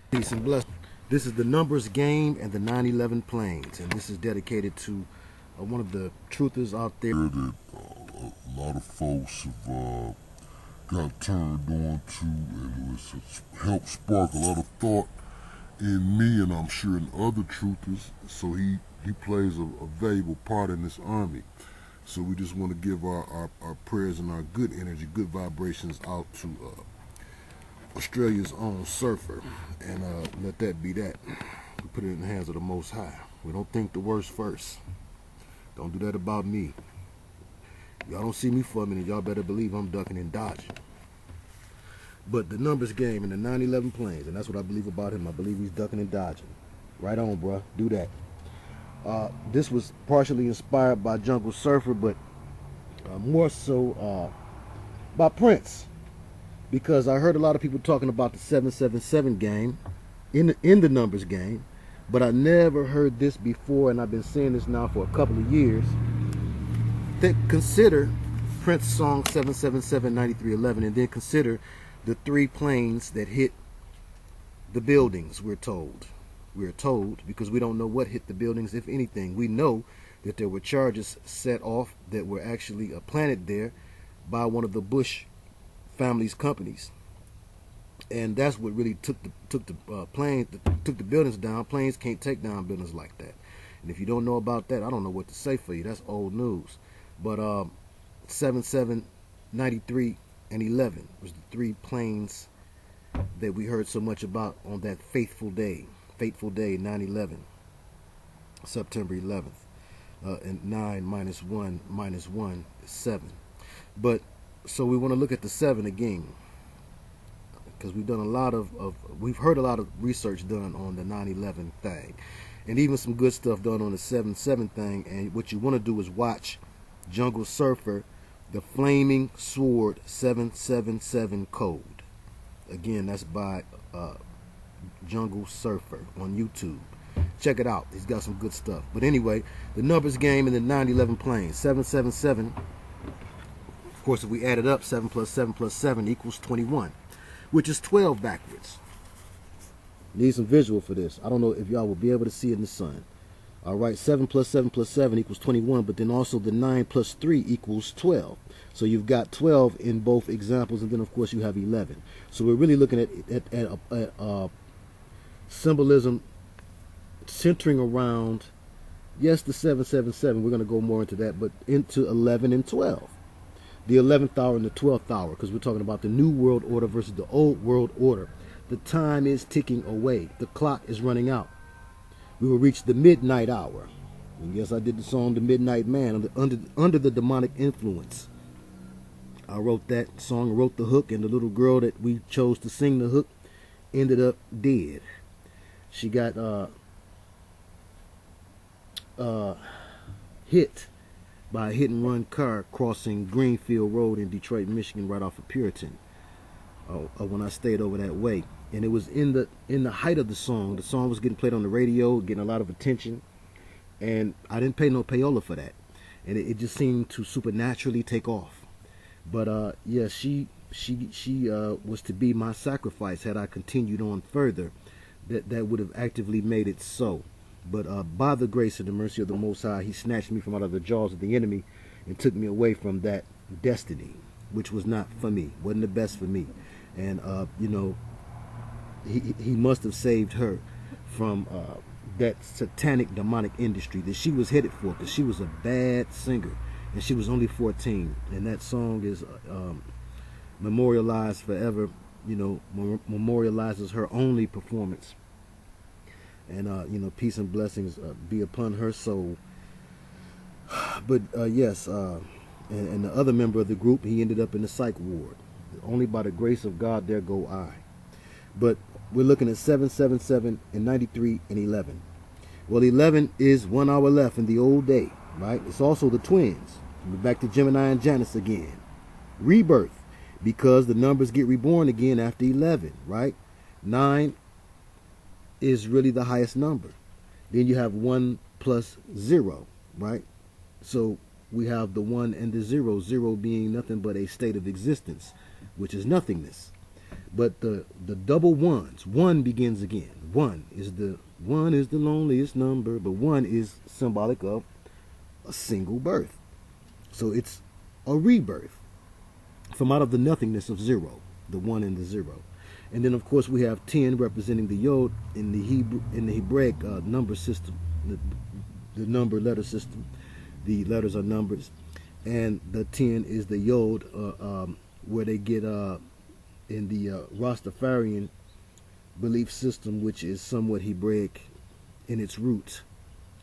Peace and blessings. This is the numbers game and the 9/11 planes, and this is dedicated to one of the truthers out there that a lot of folks have got turned on to, and it's helped spark a lot of thought in me, and I'm sure in other truthers. So he plays a valuable part in this army. So we just want to give our prayers and our good energy, good vibrations out to Australia's own surfer, and let that be that. We put it in the hands of the Most High. We don't think the worst first. Don't do that about me. Y'all don't see me for a minute, y'all better believe I'm ducking and dodging. But the numbers game and the 9/11 planes, and that's what I believe about him. I believe he's ducking and dodging. Right on, bruh. Do that. This was partially inspired by Jungle Surfer, but more so by Prince, because I heard a lot of people talking about the 777 game in the numbers game, but I never heard this before, and I've been saying this now for a couple of years. Consider Prince's song 777-9311, and then consider the 3 planes that hit the buildings. We're told because we don't know what hit the buildings, if anything. We know that there were charges set off that were actually planted there by one of the Bush family's companies, and that's what really took the buildings down. Planes can't take down buildings like that, and if you don't know about that, I don't know what to say for you. That's old news. But 77, 93, and 11 was the 3 planes that we heard so much about on that fateful day, 9/11, September 11th, and 9 minus 1 minus 1 is 7. But so we want to look at the 7 again, because we've done a lot we've heard a lot of research done on the 9/11 thing, and even some good stuff done on the 7/7 thing. And what you want to do is watch Jungle Surfer, the Flaming Sword 777 Code. Again, that's by Jungle Surfer on YouTube. Check it out. He's got some good stuff. But anyway, the numbers game in the 9/11 planes. 777. Of course, if we add it up, 7 plus 7 plus 7 equals 21, which is 12 backwards. Need some visual for this. I don't know if y'all will be able to see it in the sun. All right, 7 plus 7 plus 7 equals 21, but then also the 9 plus 3 equals 12. So you've got 12 in both examples, and then of course you have 11. So we're really looking at symbolism centering around, yes, the 777. We're going to go more into that, but into 11 and 12. The 11th hour and the 12th hour, because we're talking about the new world order versus the old world order. The time is ticking away. The clock is running out. We will reach the midnight hour. And yes, I did the song The Midnight Man, under the demonic influence. I wrote that song, wrote the hook, and the little girl that we chose to sing the hook ended up dead. She got hit by a hit-and-run car crossing Greenfield Road in Detroit, Michigan, right off of Puritan. When I stayed over that way, and it was in the height of the song. The song was getting played on the radio, getting a lot of attention, and I didn't pay no payola for that, and it just seemed to supernaturally take off. But yeah, she was to be my sacrifice. Had I continued on further, that would have actively made it so. But by the grace and the mercy of the Most High, He snatched me from out of the jaws of the enemy and took me away from that destiny, which was not for me, wasn't the best for me. And you know, he must have saved her from that satanic demonic industry that she was headed for, because she was a bad singer, and she was only 14. And that song is memorialized forever. You know, memorializes her only performance. And you know, peace and blessings be upon her soul. But yes, and the other member of the group, he ended up in the psych ward. Only by the grace of God, there go I. But we're looking at 777 and 93 and 11. Well, 11 is 1 hour left in the old day, right? It's also the twins. We're back to Gemini and Janus again. Rebirth, because the numbers get reborn again after 11, right? 9 is really the highest number. Then you have 1 plus 0, right? So we have the 1 and the 0, 0 being nothing but a state of existence, which is nothingness. But the double ones, one begins again. One is the loneliest number, but one is symbolic of a single birth. So it's a rebirth from out of the nothingness of zero, the one and the zero. And then of course we have 10 representing the Yod in the Hebraic number system, the number letter system. The letters are numbers, and the 10 is the Yod, where they get in the Rastafarian belief system, which is somewhat Hebraic in its roots.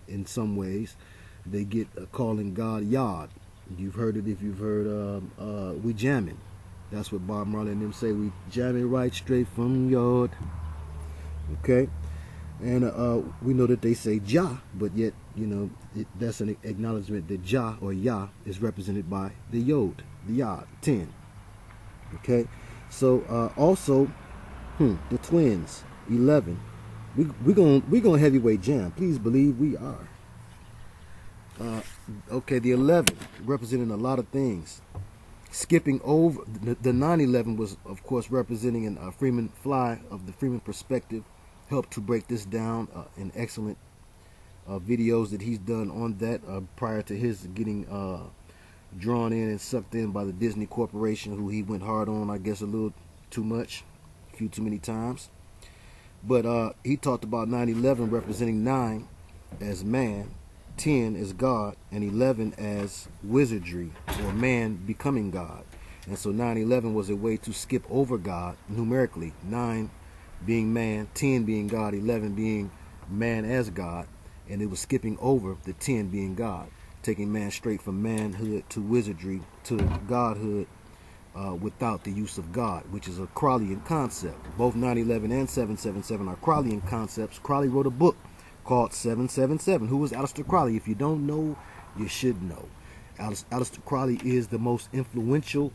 In some ways, they get calling God Yod. You've heard it if you've heard we jamming. That's what Bob Marley and them say. We jamming right straight from Yod. Okay. And we know that they say Jah, but yet, you know, that's an acknowledgement that Jah or Yah is represented by the Yod, the Yod, 10. Okay, so also, the twins, 11. We gonna heavyweight jam. Please believe we are. Okay, the 11 representing a lot of things. Skipping over the 9/11 was, of course, representing an Freeman Fly of the Freeman perspective. Helped to break this down in excellent videos that he's done on that prior to his getting drawn in and sucked in by the Disney Corporation, who he went hard on, I guess, a little too much, a few too many times. But he talked about 9/11 representing 9 as man, 10 as God, and 11 as wizardry, or man becoming God. And so 9/11 was a way to skip over God numerically. 9 being man, 10 being God, 11 being man as God, and it was skipping over the 10 being God, taking man straight from manhood to wizardry to godhood without the use of God, which is a Crowleyan concept. Both 9/11 and 777 are Crowleyan concepts. Crowley wrote a book called 777. Who was Aleister Crowley? If you don't know, you should know. Aleister Crowley is the most influential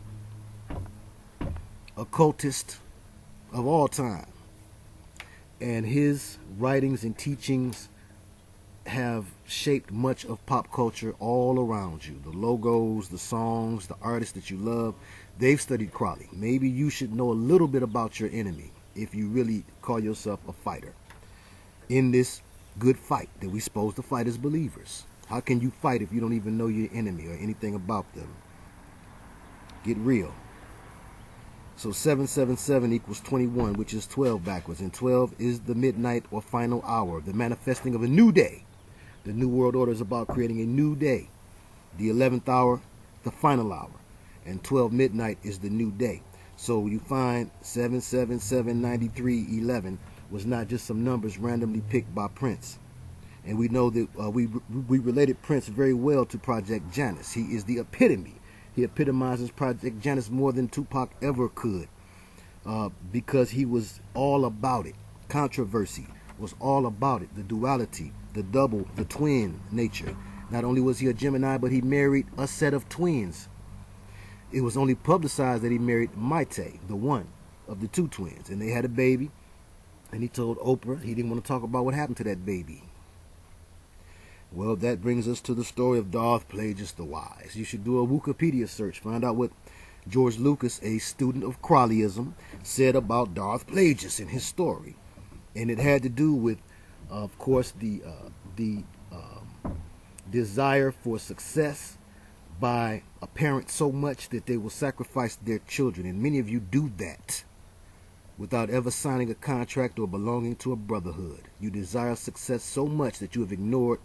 occultist of all time. And his writings and teachings have shaped much of pop culture all around you. The logos, the songs, the artists that you love, they've studied Crowley. Maybe you should know a little bit about your enemy if you really call yourself a fighter. In this good fight that we're supposed to fight as believers. How can you fight if you don't even know your enemy or anything about them? Get real. So 777 equals 21, which is 12 backwards. And 12 is the midnight or final hour, the manifesting of a new day. The New World Order is about creating a new day. The 11th hour, the final hour. And 12 midnight is the new day. So you find 777, 93, 11 was not just some numbers randomly picked by Prince. And we know that we related Prince very well to Project Janus. He is the epitome. He epitomizes Project Janus more than Tupac ever could, because he was all about it. Controversy was all about it. The duality, the double, the twin nature. Not only was he a Gemini, but he married a set of twins. It was only publicized that he married Maite, the one of the two twins. And they had a baby. And he told Oprah he didn't want to talk about what happened to that baby. Well, that brings us to the story of Darth Plagueis the Wise. You should do a Wikipedia search. Find out what George Lucas, a student of Crowleyism, said about Darth Plagueis in his story. And it had to do with, of course, the desire for success by a parent so much that they will sacrifice their children. And many of you do that without ever signing a contract or belonging to a brotherhood. You desire success so much that you have ignored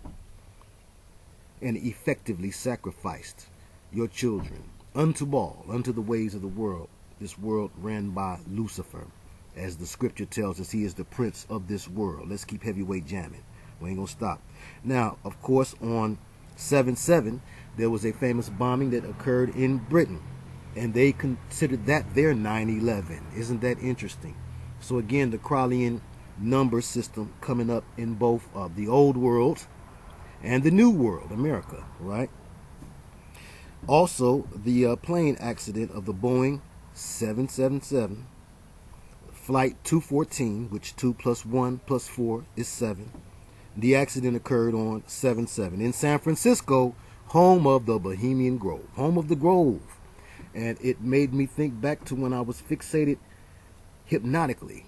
and effectively sacrificed your children unto Baal, unto the ways of the world. This world ran by Lucifer. As the scripture tells us, he is the prince of this world. Let's keep heavyweight jamming. We ain't gonna stop. Now, of course, on 7/7, there was a famous bombing that occurred in Britain. And they considered that their 9/11. Isn't that interesting? So again, the Crowleyan number system coming up in both the old world and the new world, America, right? Also, the plane accident of the Boeing 777, Flight 214, which 2 plus 1 plus 4 is 7. The accident occurred on 7/7 in San Francisco, home of the Bohemian Grove, home of the Grove. And it made me think back to when I was fixated hypnotically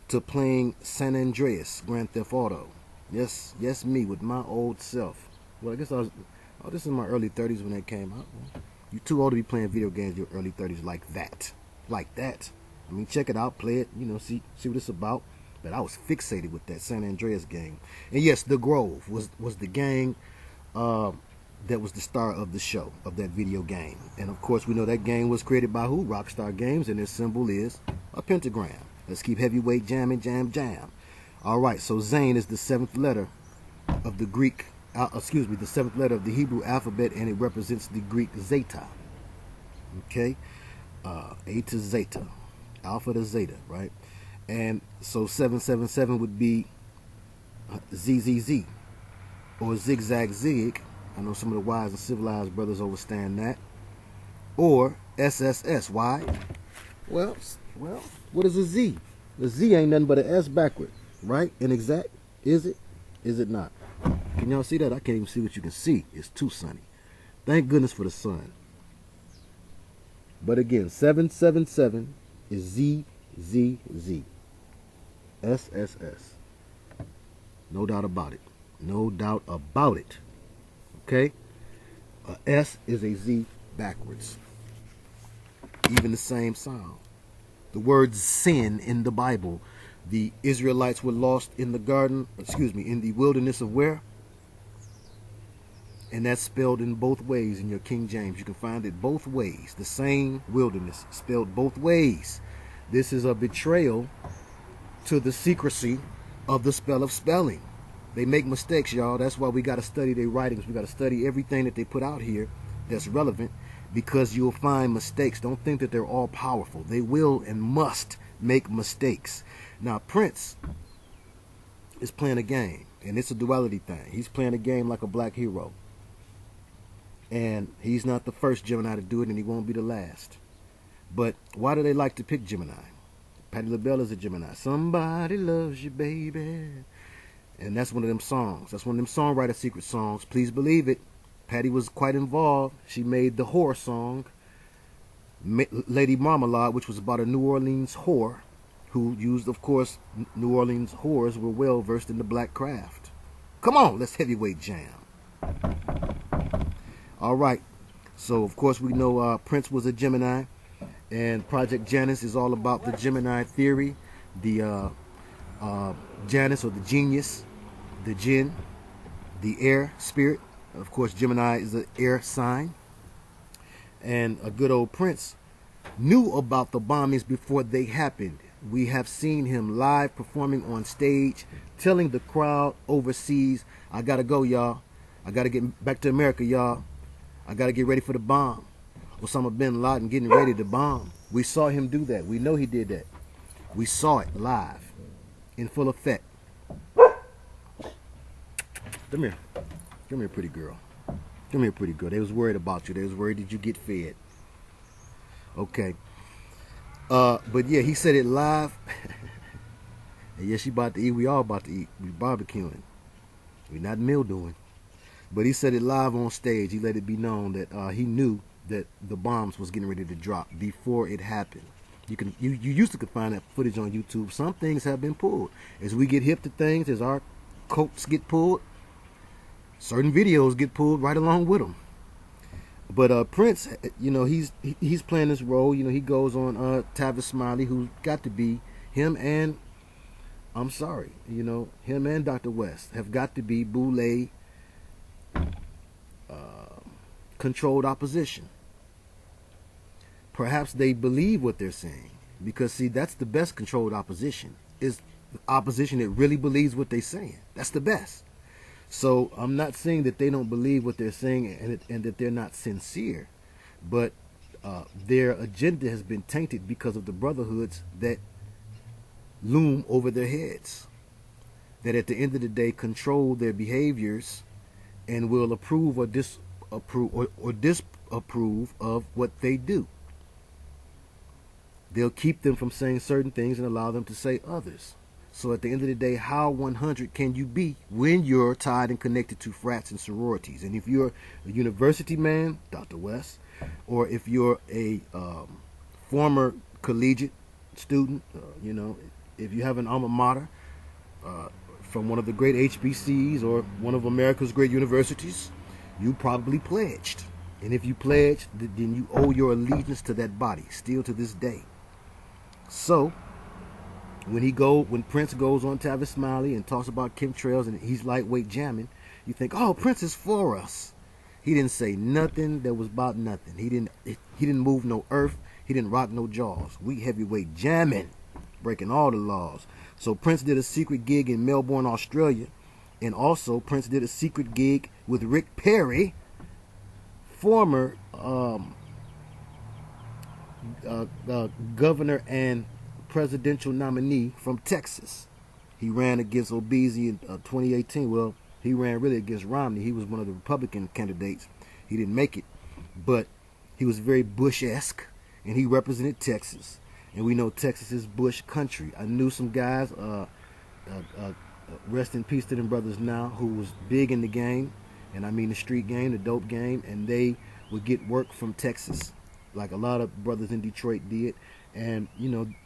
to playing San Andreas Grand Theft Auto. Yes, me with my old self. Well, I guess I was. Oh, this is my early 30s when that came out. You're too old to be playing video games in your early 30s like that. Like that. I mean, check it out, play it, see what it's about. But I was fixated with that San Andreas game. And yes, The Grove was the gang that was the star of the show, of that video game. And of course, we know that game was created by who? Rockstar Games, and their symbol is a pentagram. Let's keep heavyweight jamming, jam, jam. All right, so Zayn is the seventh letter of the Greek, the seventh letter of the Hebrew alphabet, and it represents the Greek zeta. Okay, A to zeta, alpha to zeta, right? And so 777 would be ZZZ, or zigzag zig. I know some of the wise and civilized brothers understand that. Or SSS. Why? Well, what is a Z? The Z ain't nothing but an S backward, right? And exact, is it? Is it not? Can y'all see that? I can't even see what you can see. It's too sunny. Thank goodness for the sun. But again, 777 is ZZZ. SSS. No doubt about it. No doubt about it. Okay? A S is a Z backwards. Even the same sound. The word sin in the Bible, the Israelites were lost in the garden, in the wilderness of where? And that's spelled in both ways in your King James. You can find it both ways. The same wilderness spelled both ways. This is a betrayal to the secrecy of the spell of spelling. They make mistakes, y'all. That's why we got to study their writings. We got to study everything that they put out here that's relevant, because you'll find mistakes. Don't think that they're all powerful. They will and must make mistakes. Now, Prince is playing a game, and it's a duality thing. He's playing a game like a black hero. And he's not the first Gemini to do it, and he won't be the last. But why do they like to pick Gemini? Patti LaBelle is a Gemini. Somebody loves you, baby. And that's one of them songs. That's one of them songwriter secret songs. Please believe it. Patti was quite involved. She made the horror song, Lady Marmalade, which was about a New Orleans whore who used, of course, New Orleans whores were well versed in the black craft. Come on, let's heavyweight jam. All right. So, of course, we know Prince was a Gemini, and PlanesJanus is all about the Gemini theory, the Janus, or the genius, the jinn, the air spirit. Of course, Gemini is an air sign. And a good old Prince knew about the bombings before they happened. We have seen him live performing on stage, telling the crowd overseas, I gotta go, y'all. I gotta get back to America, y'all. I gotta get ready for the bomb. Osama bin Laden getting ready to bomb. We saw him do that. We know he did that. We saw it live, in full effect. Come here. Come here, pretty girl. Come here, pretty girl. They was worried about you. They was worried that you get fed. Okay. But yeah, he said it live. And yeah, she about to eat. We all about to eat. We barbecuing. We not meal doing. But he said it live on stage. He let it be known that he knew that the bombs was getting ready to drop before it happened. You used to could find that footage on YouTube. Some things have been pulled. As we get hip to things, as our coats get pulled, certain videos get pulled right along with them. But Prince, he's playing this role. He goes on Tavis Smiley, who's got to be him, and I'm sorry, him and Dr. West have got to be Boule controlled opposition. Perhaps they believe what they're saying, because see, that's the best controlled opposition, is the opposition that really believes what they're saying. That's the best. So I'm not saying that they don't believe what they're saying and that they're not sincere, but their agenda has been tainted because of the brotherhoods that loom over their heads, that at the end of the day control their behaviors and will approve or disapprove of what they do. They'll keep them from saying certain things and allow them to say others. So at the end of the day, how 100 can you be when you're tied and connected to frats and sororities? And if you're a university man, Dr. West, or if you're a former collegiate, student, if you have an alma mater from one of the great HBCs or one of America's great universities, you probably pledged. And if you pledged, then you owe your allegiance to that body, still to this day. So, when Prince goes on Tavis Smiley and talks about chemtrails and he's lightweight jamming, you think, oh, Prince is for us. He didn't say nothing that was about nothing. He didn't move no earth. He didn't rock no jaws. We heavyweight jamming, breaking all the laws. So Prince did a secret gig in Melbourne, Australia, and also Prince did a secret gig with Rick Perry, former governor and presidential nominee from Texas. He ran against Obeezy in 2018. Well, he ran really against Romney. He was one of the Republican candidates. He didn't make it, but he was very Bush-esque, and he represented Texas. And we know Texas is Bush country. I knew some guys, rest in peace to them brothers now, who was big in the game, and I mean the street game, the dope game, and they would get work from Texas, like a lot of brothers in Detroit did. And,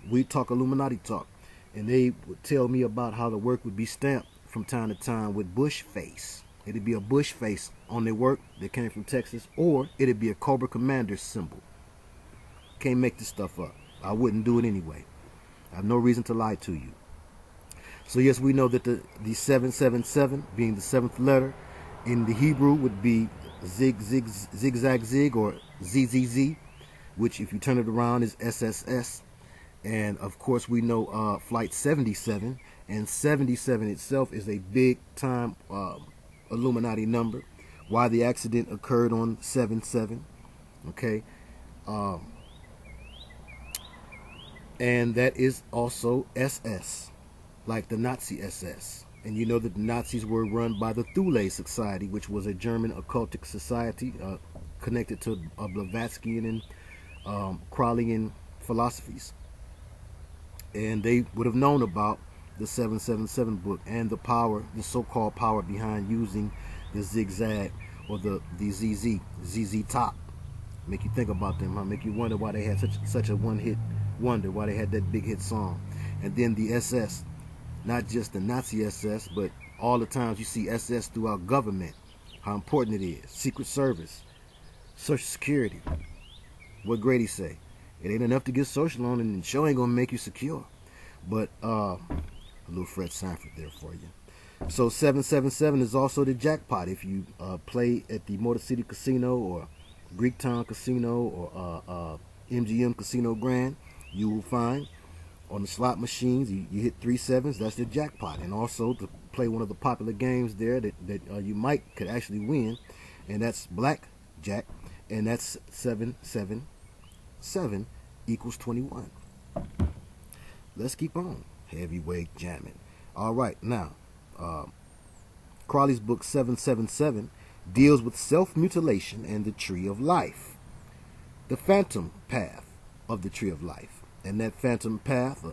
we talk Illuminati talk, and they would tell me about how the work would be stamped from time to time with Bush face. It'd be a Bush face on their work that came from Texas, or it'd be a Cobra Commander symbol. Can't make this stuff up. I wouldn't do it anyway. I have no reason to lie to you. So yes, we know that the 777 being the seventh letter in the Hebrew would be zigzag zig or ZZZ, which if you turn it around is SSS. And of course we know flight 77, and 77 itself is a big time Illuminati number. Why the accident occurred on 7/7, okay? And that is also SS, like the Nazi SS. And you know that the Nazis were run by the Thule Society, which was a German occultic society connected to Blavatsky and Crowleyan philosophies. And they would have known about the 777 book and the power, the so-called power behind using the zigzag or the ZZ top. Make you think about them, huh? Make you wonder why they had such a one-hit wonder, why they had that big hit song. And then the SS, not just the Nazi SS, but all the times you see SS throughout government, how important it is. Secret Service, Social Security. What Grady say? It ain't enough to get social on, and the show ain't gonna make you secure. But a little Fred Sanford there for you. So 777 is also the jackpot. If you play at the Motor City Casino or Greektown Casino or MGM Casino Grand, you will find on the slot machines you hit 3 sevens. That's the jackpot. And also to play one of the popular games there that you could actually win, and that's blackjack, and that's 777 equals 21. Let's keep on heavyweight jamming. All right, now Crowley's book 777 deals with self-mutilation and the tree of life, the phantom path of the tree of life. And that phantom path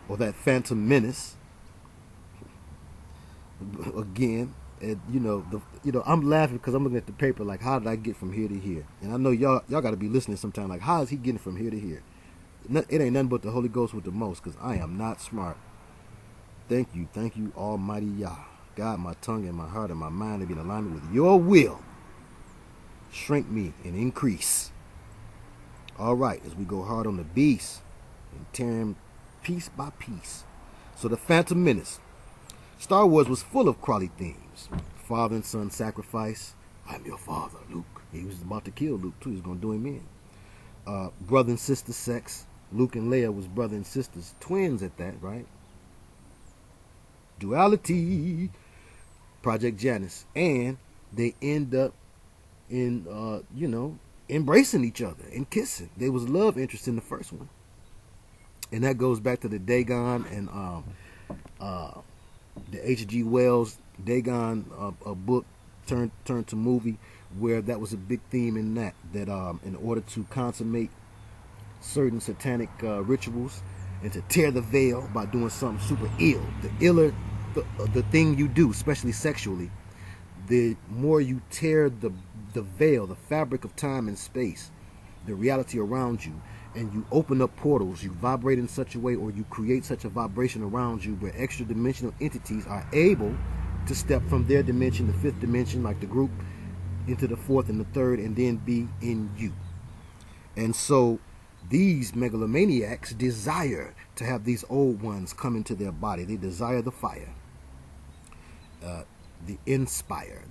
or that phantom menace again. And I'm laughing because I'm looking at the paper like, how did I get from here to here? And I know y'all got to be listening sometime like, how is he getting from here to here? It ain't nothing but the Holy Ghost with the most, because I am not smart. Thank you, Almighty Yah. God, my tongue and my heart and my mind to be in alignment with your will. Shrink me and increase. All right, as we go hard on the beast and tear him piece by piece. So the Phantom Menace. Star Wars was full of Crowley themes. Father and son sacrifice. I'm your father, Luke. He was about to kill Luke too. He was going to do him in. Brother and sister sex. Luke and Leia was brother and sisters. Twins at that, right? Duality. Project Janus. And they end up in, embracing each other and kissing. There was love interest in the first one. And that goes back to the Dagon and the H.G. Wells Dagon book turned to movie, where that was a big theme in that in order to consummate certain satanic rituals and to tear the veil by doing something super ill, the iller the thing you do, especially sexually, the more you tear the veil, the fabric of time and space, the reality around you, and you open up portals, you vibrate in such a way, or you create such a vibration around you where extra dimensional entities are able to step from their dimension, the fifth dimension, like the group, into the fourth and the third, and then be in you. And so these megalomaniacs desire to have these old ones come into their body. They desire the fire, the inspire,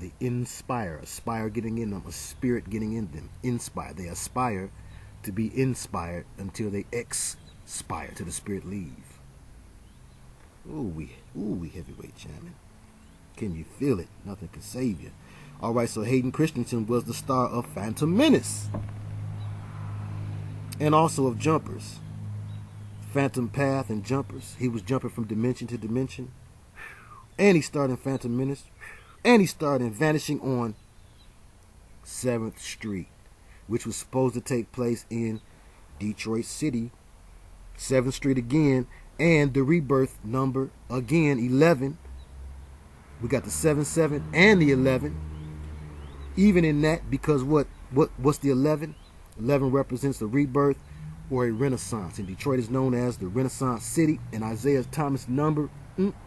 a spire getting in them, a spirit getting in them. Inspire. They aspire to be inspired until they expire, till the spirit leave. Ooh, we heavyweight jamming. Can you feel it? Nothing can save you. All right, so Hayden Christensen was the star of Phantom Menace, and also of Jumpers, Phantom Path and Jumpers. He was jumping from dimension to dimension. And he starred in Phantom Menace. And he starred in Vanishing on 7th Street, which was supposed to take place in Detroit City. 7th Street again. And the rebirth number again, 11. We got the 7 and the 11. Even in that, because what's the 11? 11 represents the rebirth or a renaissance. And Detroit is known as the Renaissance City. And Isaiah Thomas' number. And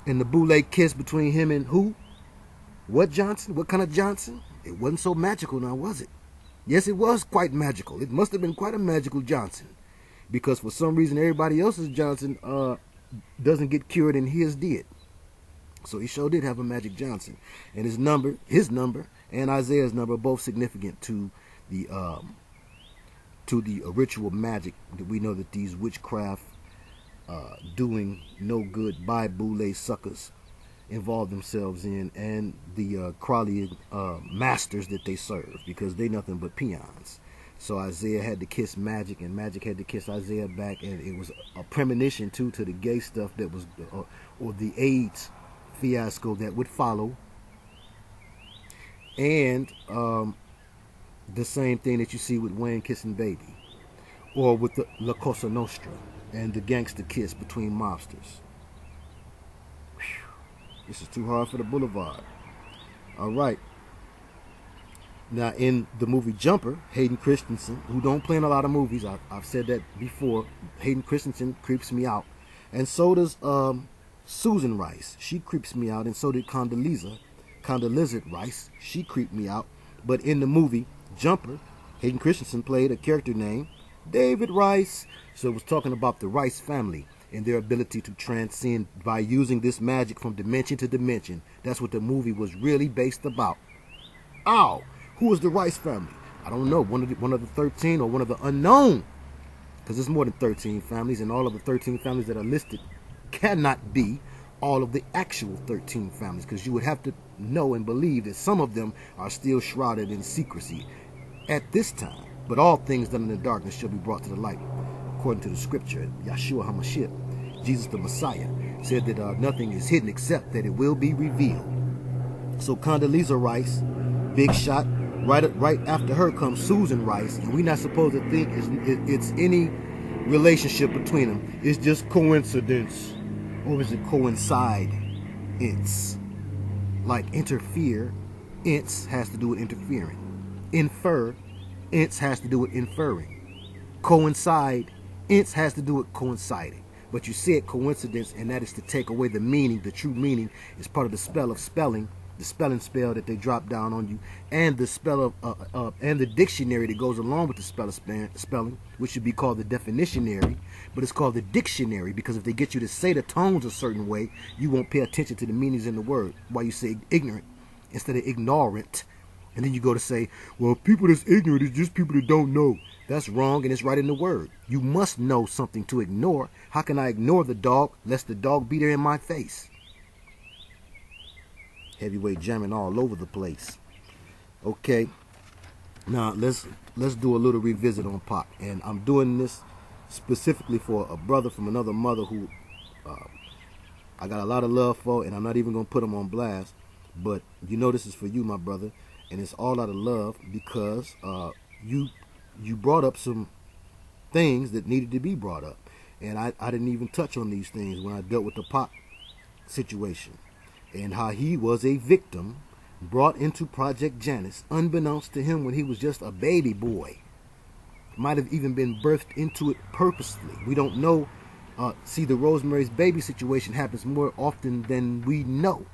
the boule kiss between him and who? What Johnson? What kind of Johnson? It wasn't so magical now, was it? Yes, it was quite magical. It must have been quite a magical Johnson. Because for some reason, everybody else's Johnson doesn't get cured and his did. So he sure did have a magic Johnson. And his number, and Isaiah's number are both significant to the ritual magic that we know that these witchcraft doing no good by boule suckers involve themselves in, and the Crowley masters that they serve, because they nothing but peons. So Isaiah had to kiss Magic, and Magic had to kiss Isaiah back, and it was a premonition too to the gay stuff that was, or the AIDS fiasco that would follow, and the same thing that you see with Wayne kissing Baby, or with the La Cosa Nostra and the gangster kiss between mobsters. Whew. This is too hard for the boulevard. All right. Now, in the movie Jumper, Hayden Christensen, who don't play in a lot of movies, I've said that before, Hayden Christensen creeps me out. And so does Susan Rice. She creeps me out. And so did Condoleezza Rice. She creeped me out. But in the movie Jumper, Hayden Christensen played a character named David Rice. So it was talking about the Rice family and their ability to transcend by using this magic from dimension to dimension. That's what the movie was really based about. Ow! Who was the Rice family? I don't know. One of the 13 or one of the unknown. Because there's more than 13 families, and all of the 13 families that are listed cannot be all of the actual 13 families, because you would have to know and believe that some of them are still shrouded in secrecy at this time. But all things done in the darkness shall be brought to the light, according to the scripture. Yeshua HaMashiach, Jesus the Messiah, said that nothing is hidden except that it will be revealed. So Condoleezza Rice, big shot. Right after her comes Susan Rice, and we're not supposed to think it's any relationship between them. It's just coincidence, or is it coincide? It's like interfere. Its has to do with interfering. Infer. Its has to do with inferring. Coincide. Its has to do with coinciding. But you said coincidence, and that is to take away the meaning. The true meaning is part of the spell of spelling. The spelling spell that they drop down on you, and the spell of and the dictionary that goes along with the spell of spelling, which should be called the definitionary, but it's called the dictionary, because if they get you to say the tones a certain way, you won't pay attention to the meanings in the word. Why you say ignorant instead of ignorant, and then you go to say, well, people that's ignorant is just people that don't know. That's wrong, and it's right in the word. You must know something to ignore. How can I ignore the dog lest the dog be there in my face? Heavyweight jamming all over the place. Okay, now let's do a little revisit on Pac, and I'm doing this specifically for a brother from another mother who I got a lot of love for, and I'm not even gonna put him on blast, but you know this is for you, my brother, and it's all out of love, because you brought up some things that needed to be brought up, and I didn't even touch on these things when I dealt with the Pac situation, and how he was a victim brought into Project Janus, unbeknownst to him when he was just a baby boy. Might have even been birthed into it purposely. We don't know. See, the Rosemary's Baby situation happens more often than we know.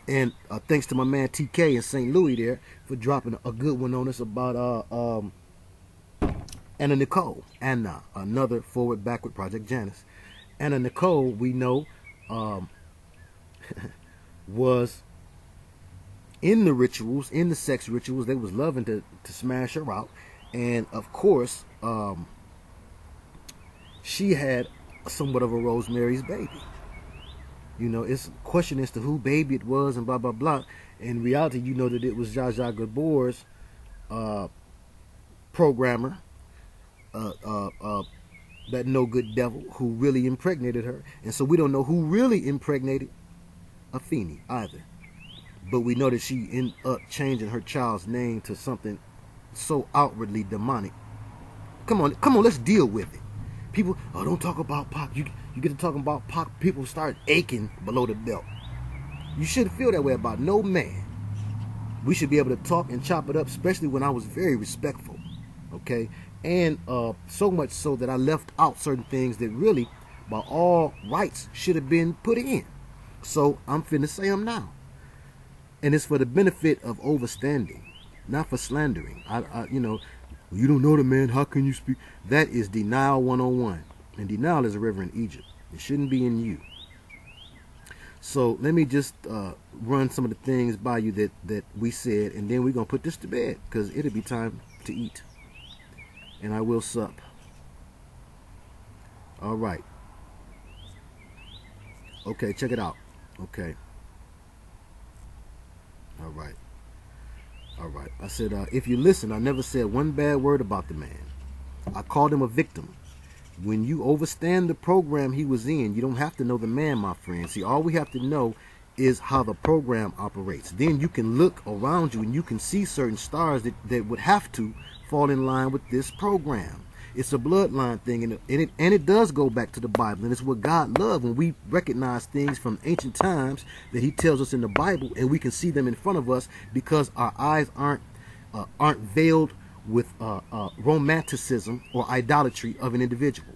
And thanks to my man TK in St. Louis there for dropping a good one on us about Anna Nicole. Anna, another forward backward Project Janus. Anna Nicole, we know, was in the rituals, in the sex rituals. They was loving to smash her out. And of course, she had somewhat of a Rosemary's Baby. You know, it's a question as to who baby it was and blah, blah, blah. In reality, you know that it was Zsa Zsa Gabor's programmer, that no good devil who really impregnated her. And so we don't know who really impregnated Afeni either. But we know that she ended up changing her child's name to something so outwardly demonic. Come on, let's deal with it. People, oh, don't talk about Pac. You get to talking about Pac, people start aching below the belt. You shouldn't feel that way about no man. We should be able to talk and chop it up, especially when I was very respectful. Okay? And so much so that I left out certain things that really, by all rights, should have been put in. So I'm finna say them now. And it's for the benefit of overstanding, not for slandering. You know, you don't know the man, how can you speak? That is denial 101. And denial is a river in Egypt. It shouldn't be in you. So let me just run some of the things by you that we said, and then we're going to put this to bed, because it'll be time to eat. And I will sup. All right. Okay, check it out. Okay. All right. All right. I said, if you listen, I never said one bad word about the man. I called him a victim. When you overstand the program he was in, you don't have to know the man, my friend. See, all we have to know is how the program operates. Then you can look around you and you can see certain stars that would have to fall in line with this program. It's a bloodline thing, and it does go back to the Bible, and it's what God loved when we recognize things from ancient times that He tells us in the Bible, and we can see them in front of us because our eyes aren't veiled with romanticism or idolatry of an individual.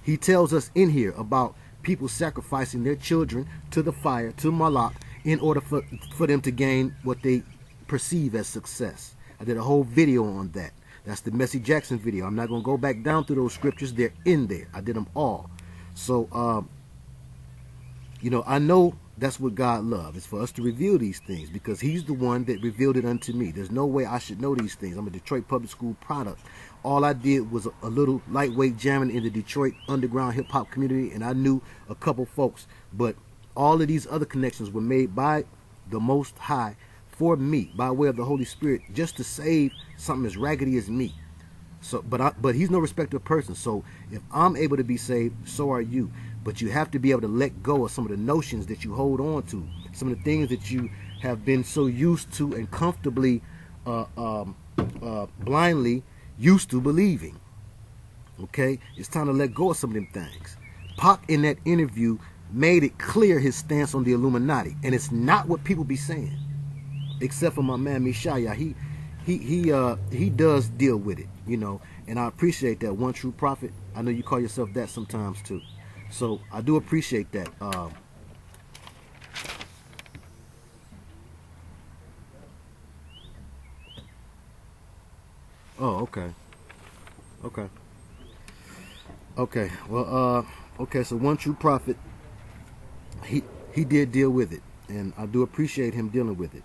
He tells us in here about people sacrificing their children to the fire, to Moloch, in order for them to gain what they perceive as success. I did a whole video on that. That's the Messi Jackson video. I'm not going to go back down through those scriptures. They're in there. I did them all. So, you know, I know that's what God loves. It's for us to reveal these things because He's the one that revealed it unto me. There's no way I should know these things. I'm a Detroit public school product. All I did was a little lightweight jamming in the Detroit underground hip-hop community, and I knew a couple folks. But all of these other connections were made by the Most High for me, by way of the Holy Spirit, just to save something as raggedy as me. So, but He's no respecter of persons. So if I'm able to be saved, so are you. But you have to be able to let go of some of the notions that you hold on to, some of the things that you have been so used to and comfortably, blindly used to believing. Okay, it's time to let go of some of them things. Pac in that interview made it clear his stance on the Illuminati, and it's not what people be saying. Except for my man Mishaya, he does deal with it, you know, and I appreciate that. One true prophet. I know you call yourself that sometimes too, so I do appreciate that. Oh, okay. Well, okay. So one true prophet, he did deal with it, and I do appreciate him dealing with it.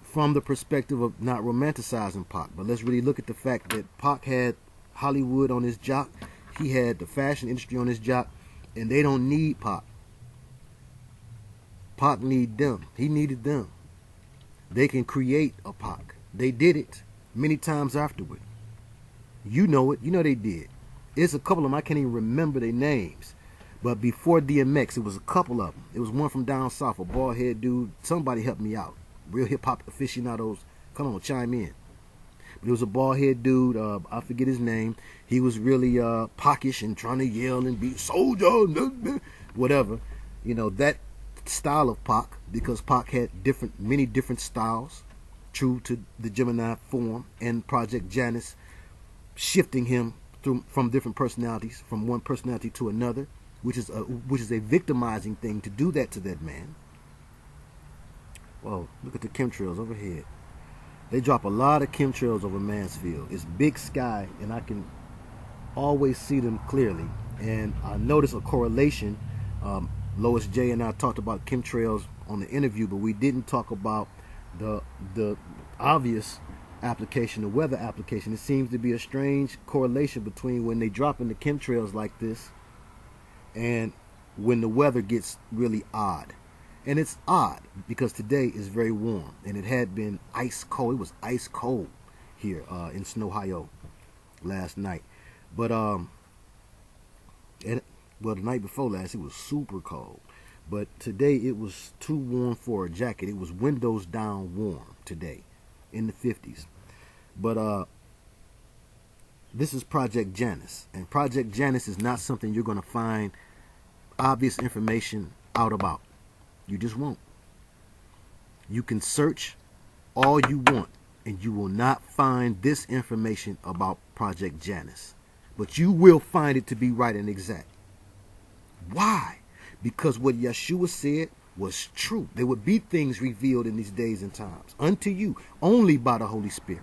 From the perspective of not romanticizing Pac, but let's really look at the fact that Pac had Hollywood on his jock, he had the fashion industry on his jock, and they don't need Pac. Pac need them. He needed them. They can create a Pac. They did it many times afterward. You know it. You know they did. It's a couple of them. I can't even remember their names. But before DMX, it was a couple of them. It was one from down south, a bald head dude. Somebody helped me out. Real hip hop aficionados, come on, chime in. But it was a bald head dude. I forget his name. He was really Pacish and trying to yell and be soldier, whatever. You know, that style of Pac, because Pac had many different styles, true to the Gemini form, and Project Janus shifting him from different personalities, from one personality to another, which is a victimizing thing to do that to that man. Whoa, look at the chemtrails overhead. They drop a lot of chemtrails over Mansfield. It's big sky, and I can always see them clearly. And I noticed a correlation. Lois J and I talked about chemtrails on the interview, but we didn't talk about the obvious application, the weather application. It seems to be a strange correlation between when they drop in the chemtrails like this and when the weather gets really odd. And it's odd because today is very warm, and it had been ice cold. It was ice cold here in Snowhio last night. But the night before last, it was super cold. But today it was too warm for a jacket. It was windows down warm today in the 50s. But this is Project Janus. And Project Janus is not something you're going to find obvious information out about. You just won't. You can search all you want, and you will not find this information about Project Janus. But you will find it to be right and exact. Why? Because what Yeshua said was true. There would be things revealed in these days and times unto you only by the Holy Spirit.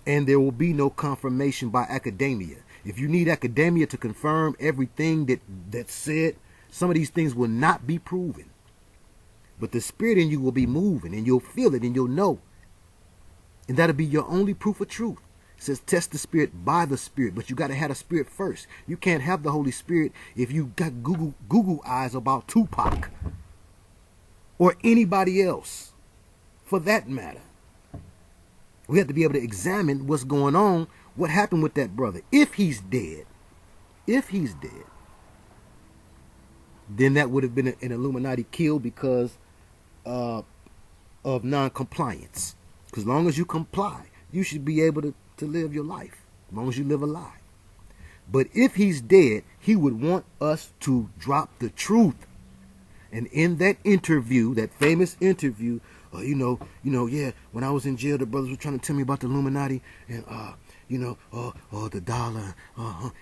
And there will be no confirmation by academia. If you need academia to confirm everything that's said, some of these things will not be proven. But the Spirit in you will be moving, and you'll feel it, and you'll know. And that'll be your only proof of truth. It says test the Spirit by the Spirit, but you got to have the Spirit first. You can't have the Holy Spirit if you got Google eyes about Tupac or anybody else, for that matter. We have to be able to examine what's going on, what happened with that brother. If he's dead, then that would have been an Illuminati kill because of non-compliance. Because as long as you comply, you should be able to live your life, as long as you live alive. But if he's dead, he would want us to drop the truth. And in that interview, that famous interview, yeah, when I was in jail, the brothers were trying to tell me about the Illuminati and, the dollar.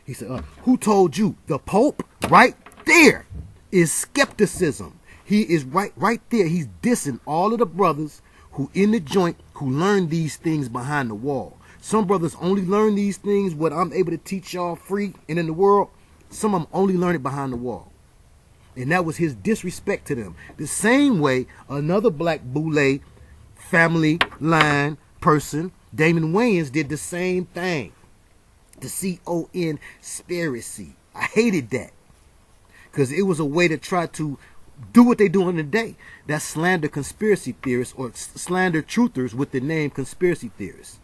He said, who told you? The Pope? Right there is skepticism. He is right there. He's dissing all of the brothers who in the joint who learn these things behind the wall. Some brothers only learn these things, what I'm able to teach y'all free and in the world. Some of them only learn it behind the wall. And that was his disrespect to them. The same way another black boule family line person, Damon Wayans, did the same thing. The conspiracy. I hated that. Because it was a way to try to do what they're doing today. That's slander conspiracy theorists or slander truthers with the name conspiracy theorists.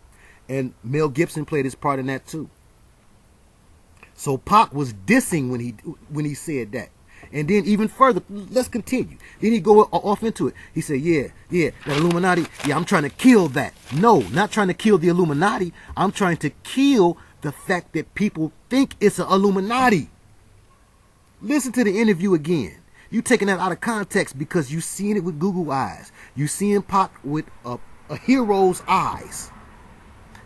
And Mel Gibson played his part in that too. So Pac was dissing when he said that. And then even further, let's continue. Then he go off into it. He said, yeah, the Illuminati, yeah, I'm trying to kill that. No, not trying to kill the Illuminati. I'm trying to kill the fact that people think it's an Illuminati. Listen to the interview again. You taking that out of context because you seeing it with Google eyes. You seeing Pac with a hero's eyes.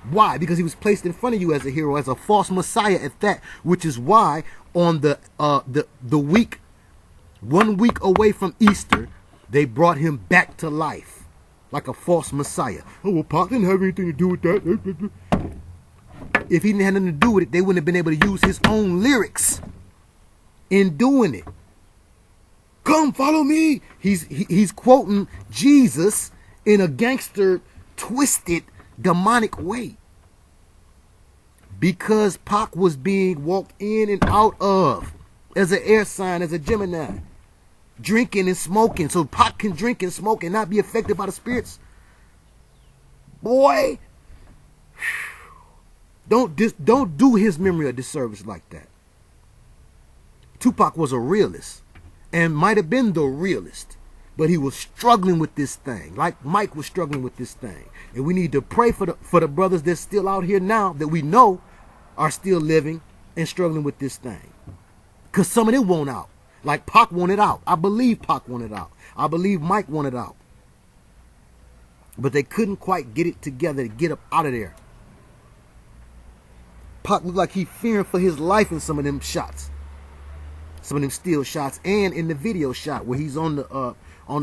Why? Because he was placed in front of you as a hero, as a false messiah at that, which is why on the week, 1 week away from Easter, they brought him back to life like a false messiah. Oh, well, Pac didn't have anything to do with that. If he didn't have nothing to do with it, they wouldn't have been able to use his own lyrics in doing it. Come follow me. He's quoting Jesus in a gangster, twisted, demonic way. Because Pac was being walked in and out of as an air sign, as a Gemini. Drinking and smoking. So Pac can drink and smoke and not be affected by the spirits. Boy, don't do his memory a disservice like that. Tupac was a realist and might have been the realist, but he was struggling with this thing, like Mike was struggling with this thing. And we need to pray for the brothers that's still out here now that we know are still living and struggling with this thing, because some of them won't out. Like Pac wanted out. I believe Pac wanted out. I believe Mike wanted out. But they couldn't quite get it together to get up out of there. Pac looked like he fearing for his life in some of them shots. Some of them still shots, and in the video shot where he's on the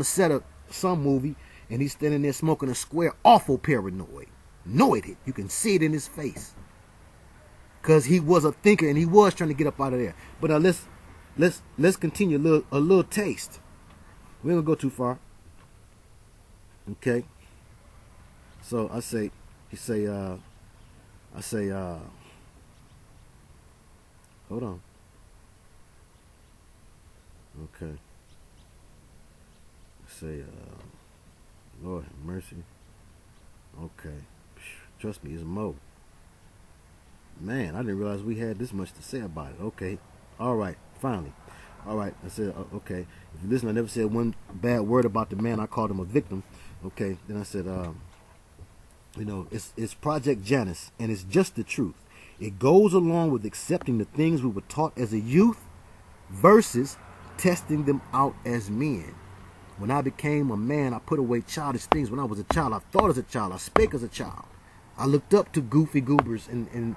set of some movie and he's standing there smoking a square, awful paranoid. Know it. You can see it in his face. Because he was a thinker and he was trying to get up out of there. But let's continue a little taste. We ain't gonna go too far. Okay. So I say hold on. Okay. Say, Lord have mercy. Okay. Trust me, it's Mo. Man, I didn't realize we had this much to say about it. Okay. All right. Finally. All right. I said, okay. If you listen, I never said one bad word about the man. I called him a victim. Okay. Then I said, you know, it's Project Janus, and it's just the truth. It goes along with accepting the things we were taught as a youth versus testing them out as men. When I became a man, I put away childish things. When I was a child, I thought as a child. I spake as a child. I looked up to Goofy Goobers and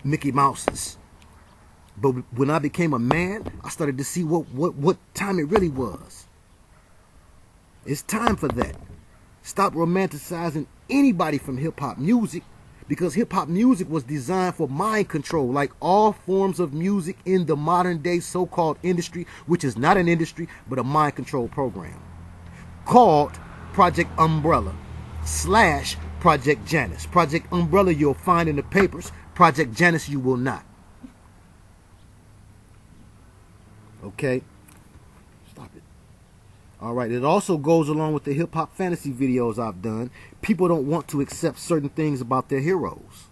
Mickey Mouses. But when I became a man, I started to see what time it really was. It's time for that. Stop romanticizing anybody from hip-hop music, because hip-hop music was designed for mind control, like all forms of music in the modern day so-called industry, which is not an industry, but a mind control program, called Project Umbrella / Project Janus. Project Umbrella you'll find in the papers. Project Janus you will not. Okay? Stop it. All right, it also goes along with the hip-hop fantasy videos I've done. People don't want to accept certain things about their heroes.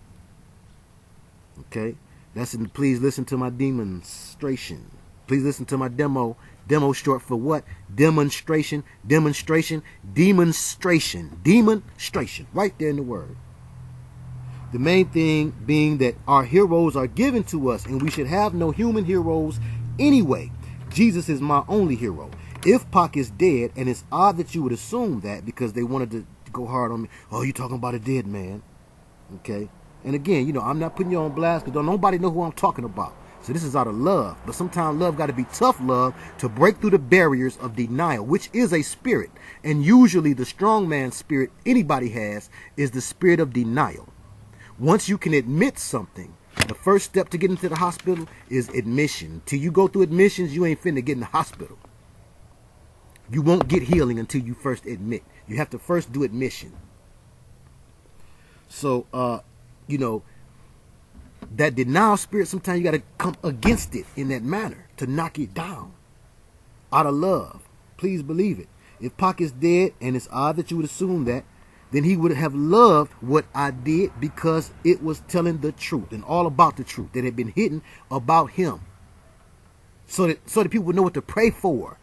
Okay? That's in Please Listen to My Demonstration. Please listen to my demo. Demo short for what? Demonstration. Demonstration. Demonstration. Demonstration. Right there in the word. The main thing being that our heroes are given to us, and we should have no human heroes anyway. Jesus is my only hero. If Pac is dead, and it's odd that you would assume that because they wanted to go hard on me. Oh, you talking about a dead man. Okay? And again, you know, I'm not putting you on blast because don't nobody know who I'm talking about. So this is out of love. But sometimes love got to be tough love to break through the barriers of denial, which is a spirit. And usually the strong man spirit anybody has is the spirit of denial. Once you can admit something, the first step to get into the hospital is admission. Till you go through admissions, you ain't finna get in the hospital. You won't get healing until you first admit. You have to first do admission. So, you know, that denial spirit, sometimes you got to come against it in that manner to knock it down out of love. Please believe it. If Pac is dead, and it's odd that you would assume that, then he would have loved what I did because it was telling the truth and all about the truth that had been hidden about him. So that people would know what to pray for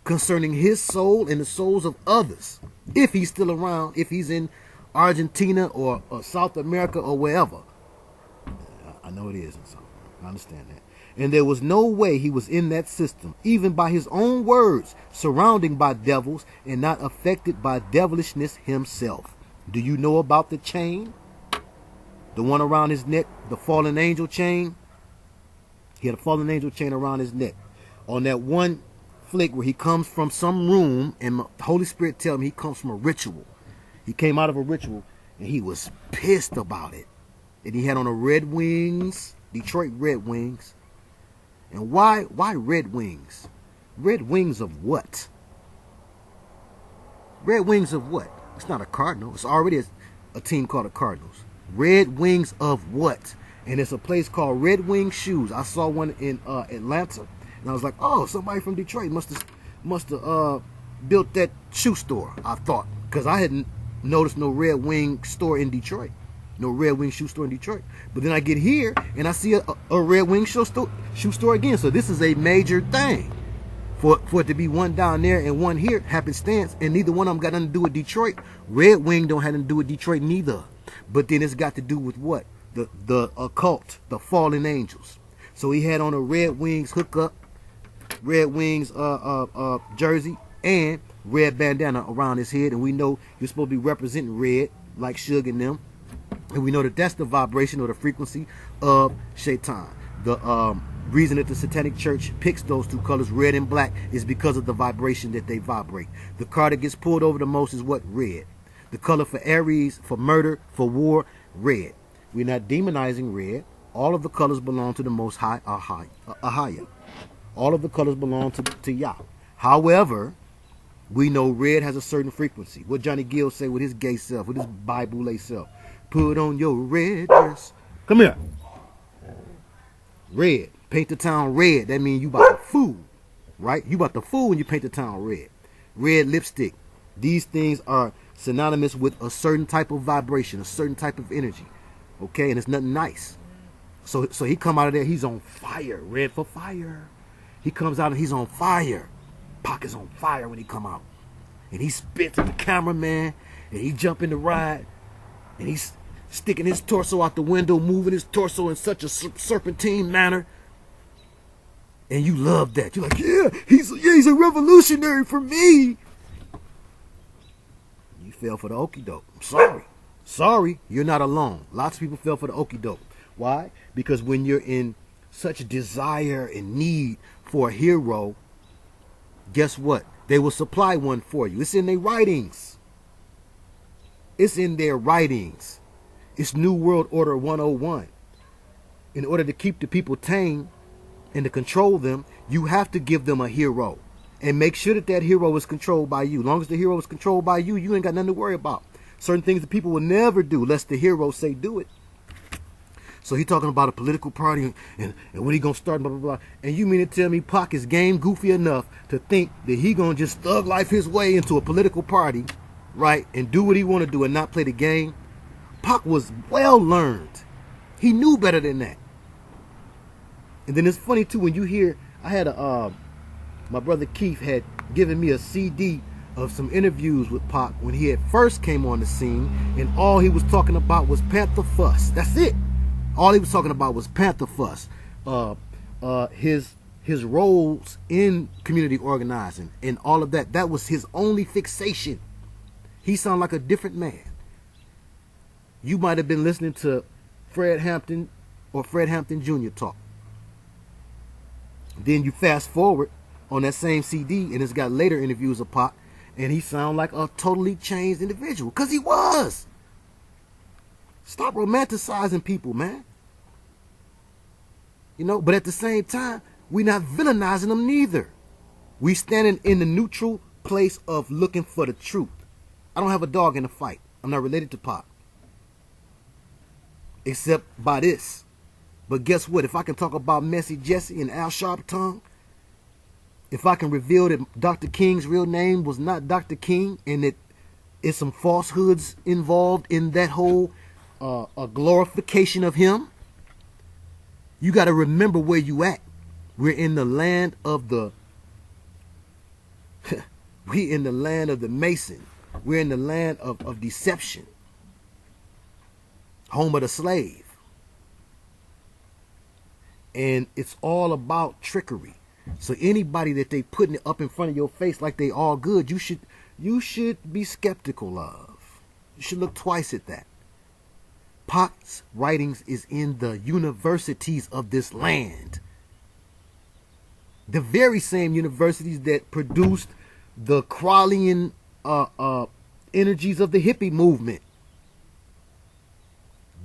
concerning his soul and the souls of others. If he's still around, if he's in Argentina or South America or wherever. I know it is. I understand that. And there was no way he was in that system, even by his own words, surrounded by devils and not affected by devilishness himself. Do you know about the chain? The one around his neck, the fallen angel chain? He had a fallen angel chain around his neck. On that one flick where he comes from some room and the Holy Spirit tells him he comes from a ritual. He came out of a ritual and he was pissed about it. And he had on a Red Wings, Detroit Red Wings. And why Red Wings? Red Wings of what? Red Wings of what? It's not a Cardinal. It's already a team called the Cardinals. Red Wings of what? And it's a place called Red Wing Shoes. I saw one in Atlanta. And I was like, oh, somebody from Detroit must have built that shoe store, I thought. Because I hadn't noticed no Red Wing store in Detroit. No Red Wing shoe store in Detroit. But then I get here and I see a Red Wing shoe store again. So this is a major thing. For it to be one down there and one here, happenstance, and neither one of them got nothing to do with Detroit. Red Wing don't have nothing to do with Detroit neither. But then it's got to do with what? The occult, the fallen angels. So he had on a Red Wings hookup, Red Wings jersey, and red bandana around his head. And we know you're supposed to be representing red, like Suge and them. And we know that that's the vibration or the frequency of Shaitan. The reason that the Satanic Church picks those two colors, red and black, is because of the vibration that they vibrate. The card that gets pulled over the most is what? Red. The color for Aries, for murder, for war, red. We're not demonizing red. All of the colors belong to the Most High, Ahaya. All of the colors belong to Yah. However, we know red has a certain frequency. What Johnny Gill say with his gay self, with his Bible self. Put on your red dress. Come here. Red. Paint the town red. That means you about to fool. Right? You about to fool when you paint the town red. Red lipstick. These things are synonymous with a certain type of vibration, a certain type of energy. Okay? And it's nothing nice. So he come out of there, he's on fire. Red for fire. He comes out and he's on fire. Pac is on fire when he come out. And he spits at the cameraman. And he jump in the ride. And he's sticking his torso out the window, moving his torso in such a serpentine manner. And you love that. You're like, yeah, he's a revolutionary for me. You fell for the okie doke. I'm sorry. Sorry, you're not alone. Lots of people fell for the okie doke. Why? Because when you're in such desire and need for a hero, guess what? They will supply one for you. It's in their writings. It's in their writings. It's New World Order 101. In order to keep the people tame and to control them, you have to give them a hero. And make sure that that hero is controlled by you. As long as the hero is controlled by you, you ain't got nothing to worry about. Certain things that people will never do unless the hero say do it. So he talking about a political party and when he gonna start, blah, blah, blah. And you mean to tell me Pac is game goofy enough to think that he gonna just thug life his way into a political party, right, and do what he want to do and not play the game? Pac was well learned. He knew better than that. And then it's funny too when you hear, I had my brother Keith had given me a CD of some interviews with Pac when he had first came on the scene, and all he was talking about was Panther Fuss. That's it. All he was talking about was Panther Fuss. His roles in community organizing and all of that. That was his only fixation. He sounded like a different man. You might have been listening to Fred Hampton or Fred Hampton Jr. talk. Then you fast forward on that same CD and it's got later interviews of Pac, and he sound like a totally changed individual. Because he was. Stop romanticizing people, man. You know, but at the same time, we're not villainizing them neither. We standing in the neutral place of looking for the truth. I don't have a dog in the fight. I'm not related to Pac. Except by this. But guess what? If I can talk about Messy Jesse and Al Sharptongue, if I can reveal that Dr. King's real name was not Dr. King, and that it's some falsehoods involved in that whole a glorification of him, you got to remember where you at. We're in the land of the we in the land of the Mason. We're in the land of deception. Home of the slave. And it's all about trickery. So anybody that they putting it up in front of your face like they all good, you should be skeptical of. You should look twice at that. Pac's writings is in the universities of this land. The very same universities that produced the Crowleyan energies of the hippie movement.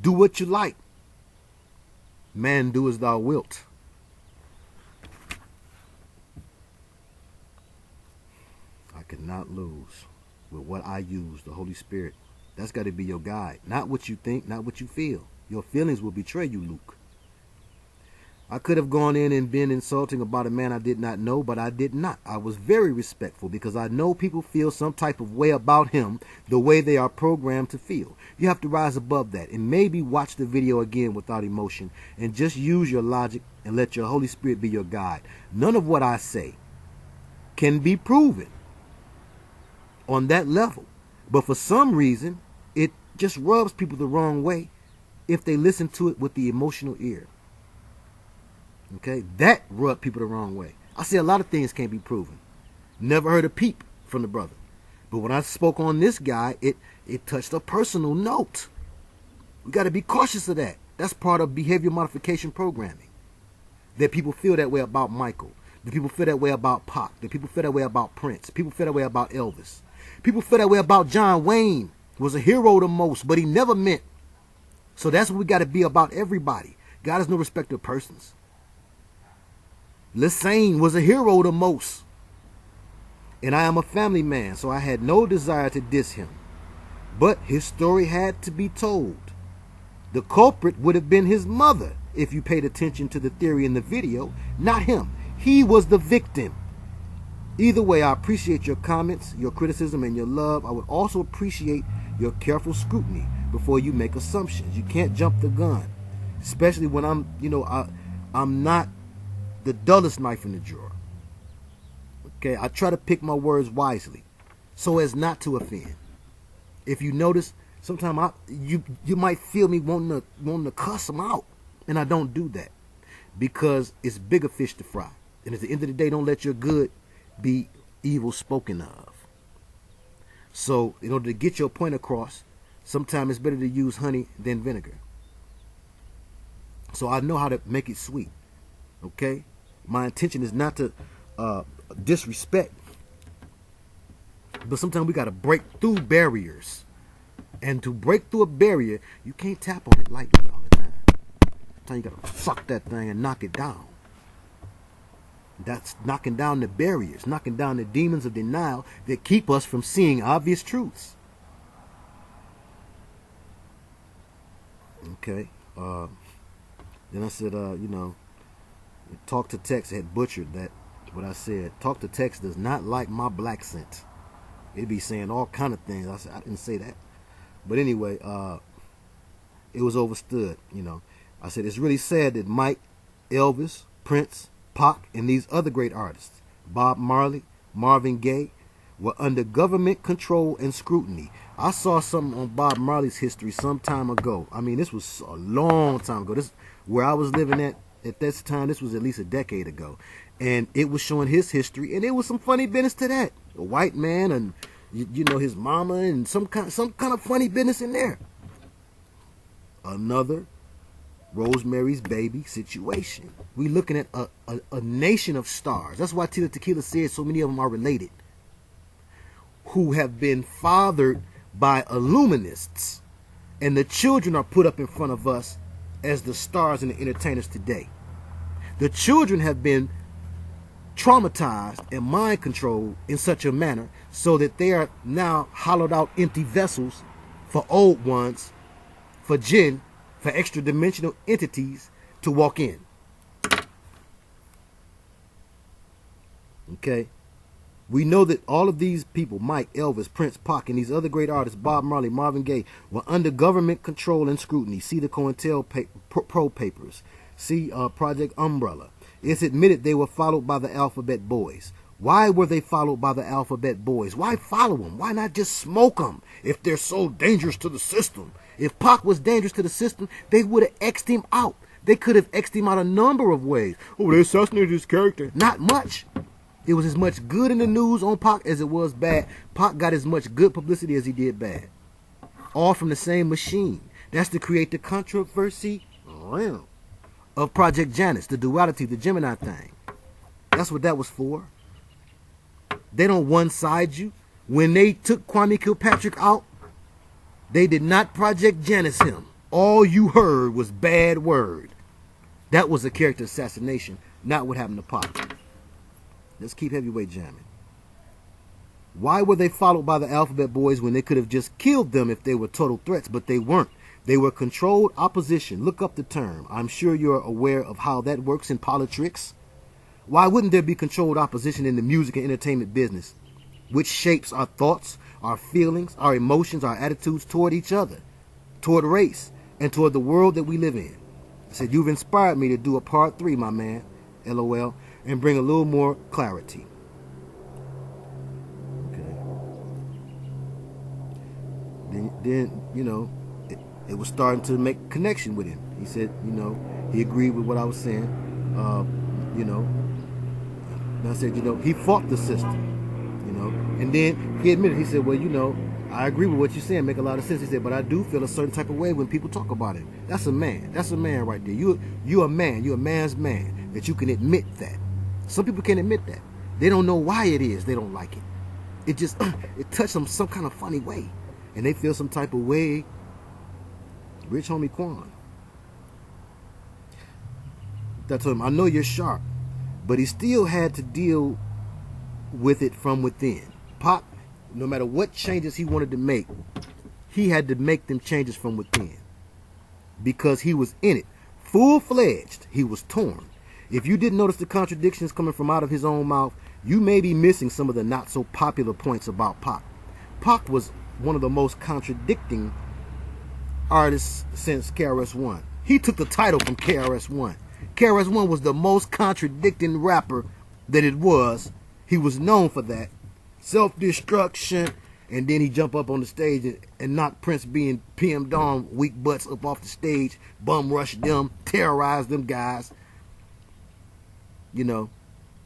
Do what you like. Man, do as thou wilt. I cannot lose with what I use, the Holy Spirit. That's got to be your guide. Not what you think, not what you feel. Your feelings will betray you, Luke. I could have gone in and been insulting about a man I did not know, but I did not. I was very respectful because I know people feel some type of way about him the way they are programmed to feel. You have to rise above that and maybe watch the video again without emotion and just use your logic and let your Holy Spirit be your guide. None of what I say can be proven on that level. But for some reason, it just rubs people the wrong way if they listen to it with the emotional ear. Okay, that rubbed people the wrong way. I say a lot of things can't be proven. Never heard a peep from the brother. But when I spoke on this guy, it touched a personal note. We got to be cautious of that. That's part of behavior modification programming. That people feel that way about Michael. That people feel that way about Pac. That people feel that way about Prince. People feel that way about Elvis. People feel that way about John Wayne. Was a hero to most, but he never meant. So that's what we got to be about everybody. God is no respecter of persons. Lesane was a hero to most. And I am a family man, so I had no desire to diss him. But his story had to be told. The culprit would have been his mother, if you paid attention to the theory in the video, not him. He was the victim. Either way, I appreciate your comments, your criticism, and your love. I would also appreciate your careful scrutiny before you make assumptions. You can't jump the gun, especially when I'm not the dullest knife in the drawer. Okay, I try to pick my words wisely so as not to offend. If you notice, sometimes you might feel me wanting to cuss them out, and I don't do that because it's bigger fish to fry. And at the end of the day, don't let your good be evil spoken of. So in order to get your point across, sometimes it's better to use honey than vinegar. So I know how to make it sweet. Okay? My intention is not to disrespect, but sometimes we got to break through barriers. And to break through a barrier, you can't tap on it lightly all the time. Sometimes you got to suck that thing and knock it down. That's knocking down the barriers, knocking down the demons of denial that keep us from seeing obvious truths. Okay. Then I said, talk to text had butchered that, what I said. Talk to text does not like my black scent. It'd be saying all kind of things. I said, I didn't say that. But anyway, it was overstood, I said, it's really sad that Mike, Elvis, Prince, Pac, and these other great artists, Bob Marley, Marvin Gaye, were under government control and scrutiny. I saw something on Bob Marley's history some time ago. I mean, this was a long time ago. This where I was living at this time. This was at least a decade ago. And it was showing his history, and it was some funny business to that. A white man and, his mama and some kind of funny business in there. Another Rosemary's Baby situation. We looking at a nation of stars. That's why Tila Tequila said so many of them are related, who have been fathered by illuminists, and the children are put up in front of us as the stars and the entertainers today. The children have been traumatized and mind controlled in such a manner so that they are now hollowed out empty vessels for old ones, for jinn, for extra dimensional entities to walk in. Okay? We know that all of these people, Mike, Elvis, Prince, Pac, and these other great artists, Bob Marley, Marvin Gaye, were under government control and scrutiny. See the COINTELPRO papers. See Project Umbrella. It's admitted they were followed by the Alphabet Boys. Why were they followed by the Alphabet Boys? Why follow them? Why not just smoke them if they're so dangerous to the system? If Pac was dangerous to the system, they would have X'd him out. They could have X'd him out a number of ways. Oh, they assassinated his character. Not much. It was as much good in the news on Pac as it was bad. Pac got as much good publicity as he did bad. All from the same machine. That's to create the controversy of Project Janus, the duality, the Gemini thing. That's what that was for. They don't one-side you. When they took Kwame Kilpatrick out, they did not Project Janus him. All you heard was bad word. That was a character assassination, not what happened to Pac. Let's keep heavyweight jamming. Why were they followed by the Alphabet Boys when they could have just killed them if they were total threats? But they weren't. They were controlled opposition. Look up the term. I'm sure you're aware of how that works in politics. Why wouldn't there be controlled opposition in the music and entertainment business, which shapes our thoughts, our feelings, our emotions, our attitudes toward each other, toward race, and toward the world that we live in? I said, you've inspired me to do a part 3, my man, LOL, and bring a little more clarity. Okay. Then it was starting to make connection with him. He said, he agreed with what I was saying. Uh, you know, and I said, he fought the system. And then he admitted, he said, well, I agree with what you're saying, make a lot of sense. He said, but I do feel a certain type of way when people talk about it. That's a man. That's a man right there. You're a man. You're a man's man, that you can admit that. Some people can't admit that. They don't know why it is they don't like it. It just, it touched them some kind of funny way. And they feel some type of way. Rich homie Quan. That told him, I know you're sharp. But he still had to deal with it from within. Pac, no matter what changes he wanted to make, he had to make them changes from within. Because he was in it. Full-fledged, he was torn. If you didn't notice the contradictions coming from out of his own mouth, you may be missing some of the not-so-popular points about Pac. Pac was one of the most contradicting artists since KRS-One. He took the title from KRS-One. KRS-One was the most contradicting rapper that it was. He was known for that. Self-destruction. And then he jump up on the stage and knock Prince being PM Dawn weak butts up off the stage, bum rush them, terrorize them guys.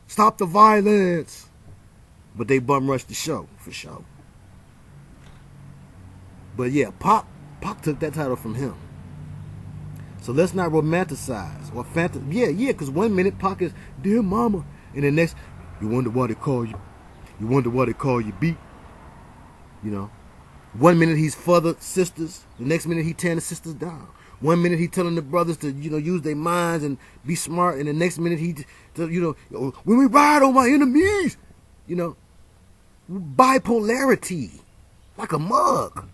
Stop the violence. But they bum rushed the show, for sure. But yeah, Pac took that title from him. So let's not romanticize or Yeah, because 1 minute Pac is, dear mama. And the next, you wonder why they call you. You wonder why they call you B. 1 minute he's for the sisters. The next minute he tearing the sisters down. 1 minute he telling the brothers to, use their minds and be smart. And the next minute he, when we ride on my enemies, bipolarity, like a mug.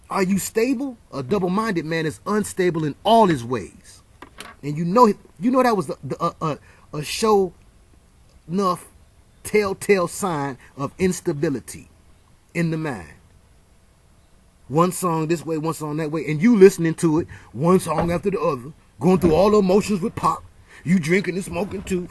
Are you stable? A double-minded man is unstable in all his ways. And that was a show enough telltale sign of instability in the mind. One song this way, one song that way, and you listening to it, one song after the other, going through all the emotions with Pac. You drinking and smoking too.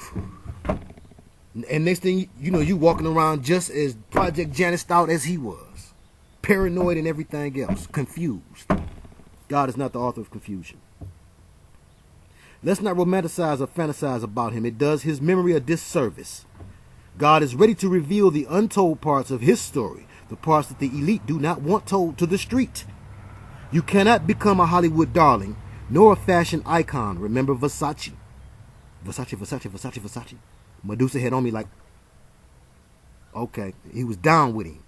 And next thing you walking around just as Project Janus out as he was. Paranoid and everything else. Confused. God is not the author of confusion. Let's not romanticize or fantasize about him. It does his memory a disservice. God is ready to reveal the untold parts of his story, the parts that the elite do not want told to the street. You cannot become a Hollywood darling, nor a fashion icon. Remember Versace. Versace. Medusa had on me like, okay, he was down with him.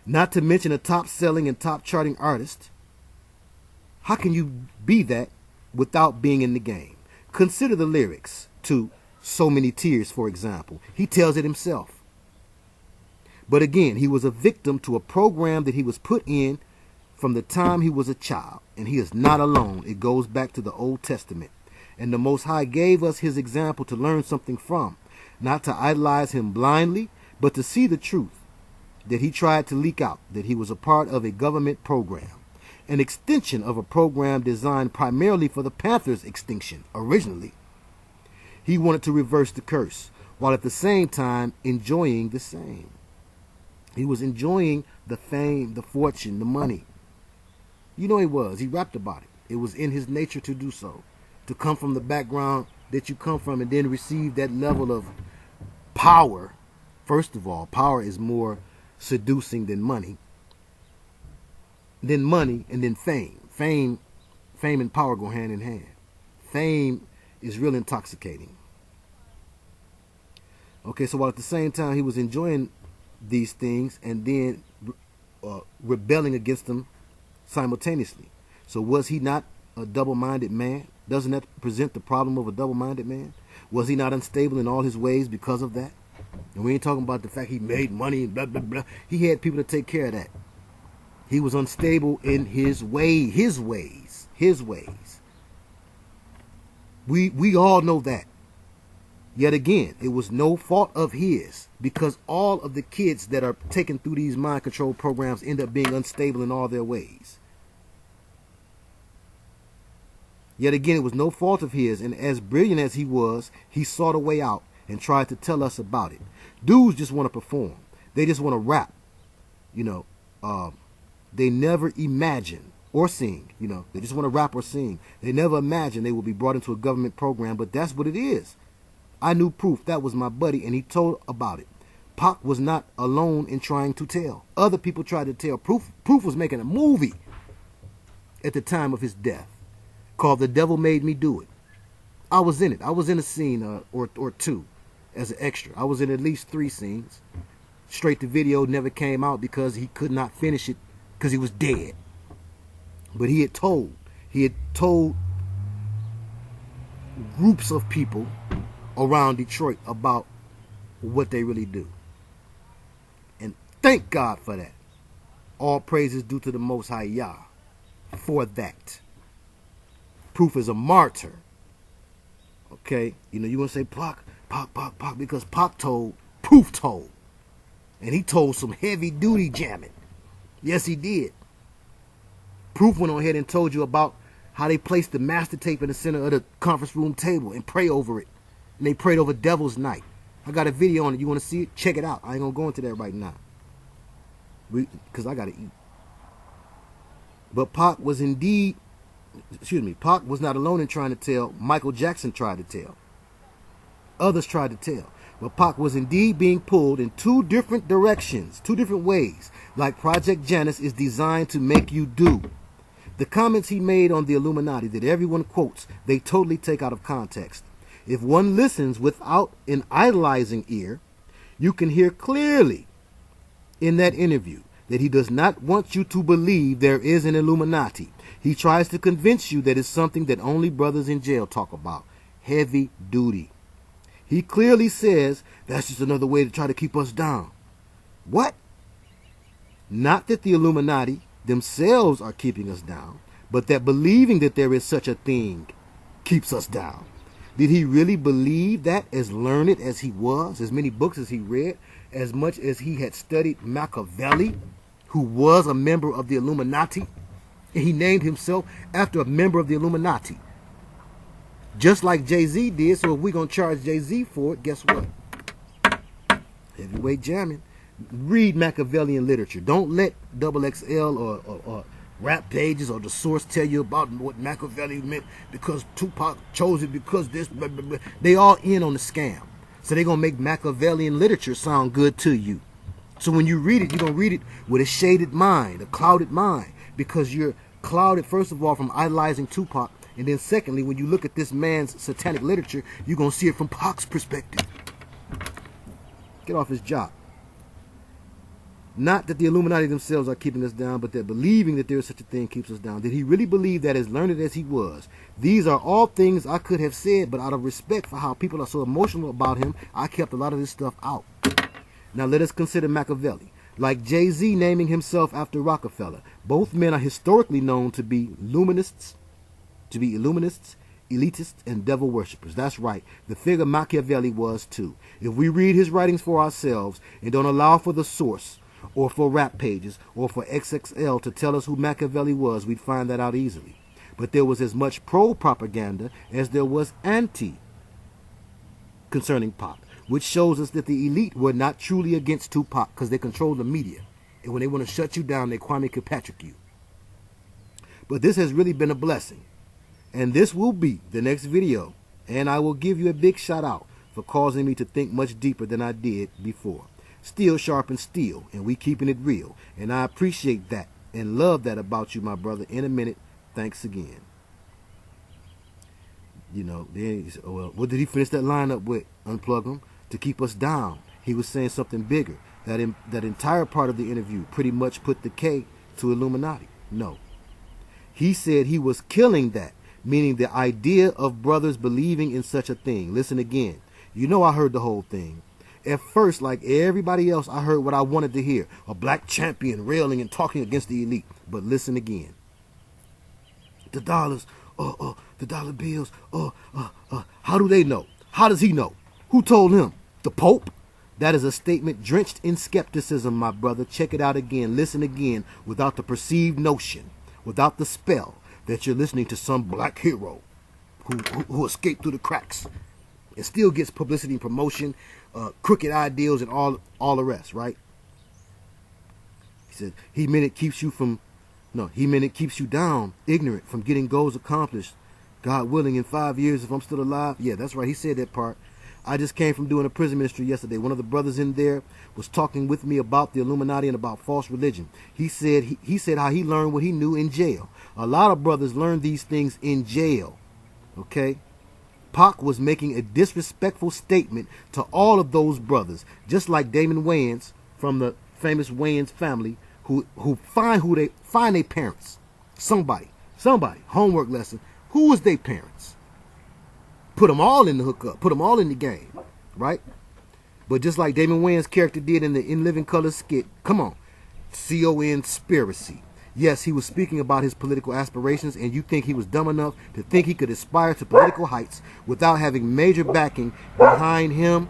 Not to mention a top-selling and top-charting artist. How can you be that without being in the game? Consider the lyrics to So Many Tears, for example. He tells it himself. But again, he was a victim to a program that he was put in from the time he was a child. And he is not alone. It goes back to the Old Testament. And the Most High gave us his example to learn something from. Not to idolize him blindly, but to see the truth that he tried to leak out, that he was a part of a government program, an extension of a program designed primarily for the Panthers' extinction originally. He wanted to reverse the curse, while at the same time enjoying the same. He was enjoying the fame, the fortune, the money. He was. He rapped about it. It was in his nature to do so. To come from the background that you come from and then receive that level of power. First of all, power is more seducing than money. Then money and then fame. Fame and power go hand in hand. Fame is real intoxicating. Okay, so while at the same time he was enjoying these things and then rebelling against them simultaneously. So was he not a double-minded man? Doesn't that present the problem of a double-minded man? Was he not unstable in all his ways because of that? And we ain't talking about the fact he made money and blah, blah, blah. He had people to take care of that. He was unstable in his ways. We all know that. Yet again, it was no fault of his, because all of the kids that are taken through these mind control programs end up being unstable in all their ways. Yet again, it was no fault of his, and as brilliant as he was, he sought a way out and tried to tell us about it. Dudes just want to perform. They just want to rap. They never imagine or sing. You know, they just want to rap or sing. They never imagine they will be brought into a government program, but that's what it is. I knew Proof. That was my buddy, and he told about it. Pac was not alone in trying to tell. Other people tried to tell. Proof was making a movie at the time of his death called The Devil Made Me Do It. I was in it. I was in a scene or two as an extra. I was in at least 3 scenes. Straight to video never came out because he could not finish it because he was dead. But he had told groups of people around Detroit about what they really do. And thank God for that. All praises due to the Most High Yah for that. Proof is a martyr. Okay? You know, you want to say Pac, because Pac told, Proof told. And he told some heavy duty jamming. Yes, he did. Proof went on ahead and told you about how they placed the master tape in the center of the conference room table and pray over it. And they prayed over Devil's Night. I got a video on it. You want to see it? Check it out. I ain't going to go into that right now. Because I got to eat. But Pac was indeed, Pac was not alone in trying to tell. Michael Jackson tried to tell. Others tried to tell. But Pac was indeed being pulled in 2 different directions, 2 different ways, like Project Janus is designed to make you do. The comments he made on the Illuminati that everyone quotes, they totally take out of context. If one listens without an idolizing ear, you can hear clearly in that interview that he does not want you to believe there is an Illuminati. He tries to convince you that it's something that only brothers in jail talk about. Heavy duty. He clearly says that's just another way to try to keep us down. What? Not that the Illuminati themselves are keeping us down, but that believing that there is such a thing keeps us down. Did he really believe that, as learned as he was, as many books as he read, as much as he had studied Machiavelli, who was a member of the Illuminati? And he named himself after a member of the Illuminati. Just like Jay-Z did, so if we're going to charge Jay-Z for it, guess what? Heavyweight jamming. Read Machiavellian literature. Don't let XXL or rap pages or the source tell you about what Machiavelli meant because Tupac chose it because this, blah, blah, blah. They all in on the scam. So they're going to make Machiavellian literature sound good to you. So when you read it, you're going to read it with a shaded mind, a clouded mind, because you're clouded, first of all, from idolizing Tupac. And then secondly, when you look at this man's satanic literature, you're going to see it from Pac's perspective. Get off his job. Not that the Illuminati themselves are keeping us down, but that believing that there is such a thing keeps us down. Did he really believe that, as learned as he was? These are all things I could have said, but out of respect for how people are so emotional about him, I kept a lot of this stuff out. Now let us consider Machiavelli. Like Jay-Z naming himself after Rockefeller, both men are historically known to be illuminists, elitists, and devil worshippers. That's right. The figure Machiavelli was too. If we read his writings for ourselves and don't allow for the source, or for rap pages, or for XXL to tell us who Machiavelli was, we'd find that out easily. But there was as much pro-propaganda as there was anti concerning Pac, which shows us that the elite were not truly against Tupac because they control the media. And when they want to shut you down, they Kwame Kilpatrick you. But this has really been a blessing. And this will be the next video. And I will give you a big shout out for causing me to think much deeper than I did before. Steel sharpens steel, and we keeping it real. And I appreciate that and love that about you, my brother. In a minute, thanks again. You know, then he said, oh, well, what did he finish that line up with? Unplug him to keep us down. He was saying something bigger. That entire part of the interview pretty much put the K to Illuminati. No. He said he was killing that, meaning the idea of brothers believing in such a thing. Listen again. You know I heard the whole thing. At first, like everybody else, I heard what I wanted to hear. A black champion railing and talking against the elite. But listen again. The dollars, the dollar bills, how do they know? How does he know? Who told him? The Pope? That is a statement drenched in skepticism, my brother. Check it out again. Listen again without the perceived notion, without the spell that you're listening to some black hero who escaped through the cracks and still gets publicity and promotion, crooked ideals and all the rest, right? He said he meant it keeps you from No, he meant it keeps you down, ignorant, from getting goals accomplished. God willing, in 5 years, if I'm still alive. Yeah, that's right. He said that part. I just came from doing a prison ministry yesterday. One of the brothers in there was talking with me about the Illuminati and about false religion. He said he said how he learned what he knew in jail. A lot of brothers learn these things in jail. Okay? Pac was making a disrespectful statement to all of those brothers, just like Damon Wayans from the famous Wayans family, who find their parents. Somebody, homework lesson. Who was their parents? Put them all in the hookup. Put them all in the game, right? But just like Damon Wayans' character did in the In Living Color skit, come on, conspiracy. Yes, he was speaking about his political aspirations, and you think he was dumb enough to think he could aspire to political heights without having major backing behind him?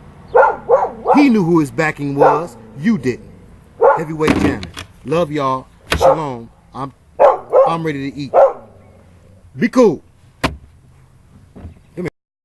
He knew who his backing was. You didn't. Heavyweight Janus. Love y'all. Shalom. I'm ready to eat. Be cool.